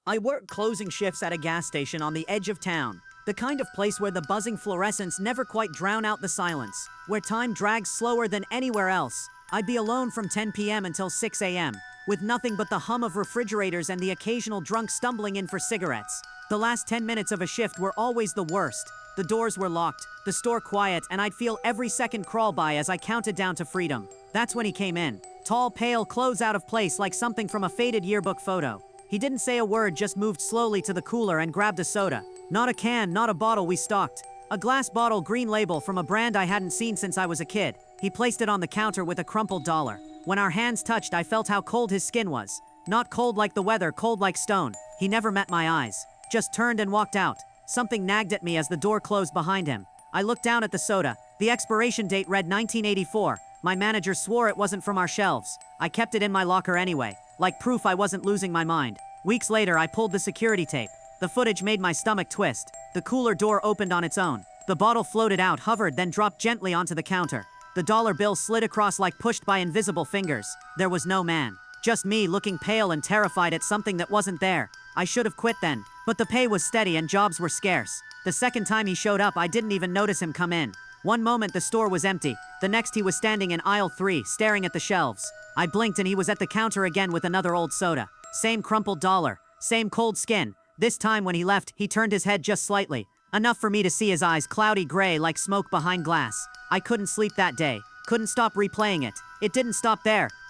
I work closing shifts at a gas station on the edge of town. The kind of place where the buzzing fluorescents never quite drown out the silence, where time drags slower than anywhere else. I'd be alone from 10 p.m. until 6 a.m., with nothing but the hum of refrigerators and the occasional drunk stumbling in for cigarettes. The last 10 minutes of a shift were always the worst. The doors were locked, the store quiet, and I'd feel every second crawl by as I counted down to freedom. That's when he came in. Tall, pale, clothes out of place like something from a faded yearbook photo. He didn't say a word, just moved slowly to the cooler and grabbed a soda. Not a can, not a bottle we stocked. A glass bottle, green label, from a brand I hadn't seen since I was a kid. He placed it on the counter with a crumpled dollar. When our hands touched, I felt how cold his skin was. Not cold like the weather, cold like stone. He never met my eyes. Just turned and walked out. Something nagged at me as the door closed behind him. I looked down at the soda. The expiration date read 1984. My manager swore it wasn't from our shelves. I kept it in my locker anyway, like proof I wasn't losing my mind. Weeks later, I pulled the security tape. The footage made my stomach twist. The cooler door opened on its own. The bottle floated out, hovered, then dropped gently onto the counter. The dollar bill slid across like pushed by invisible fingers. There was no man. Just me, looking pale and terrified at something that wasn't there. I should have quit then, but the pay was steady and jobs were scarce. The second time he showed up, I didn't even notice him come in. One moment the store was empty. The next he was standing in aisle 3, staring at the shelves. I blinked and he was at the counter again with another old soda. Same crumpled dollar. Same cold skin. This time when he left, he turned his head just slightly. Enough for me to see his eyes, cloudy gray like smoke behind glass. I couldn't sleep that day. Couldn't stop replaying it. It didn't stop there.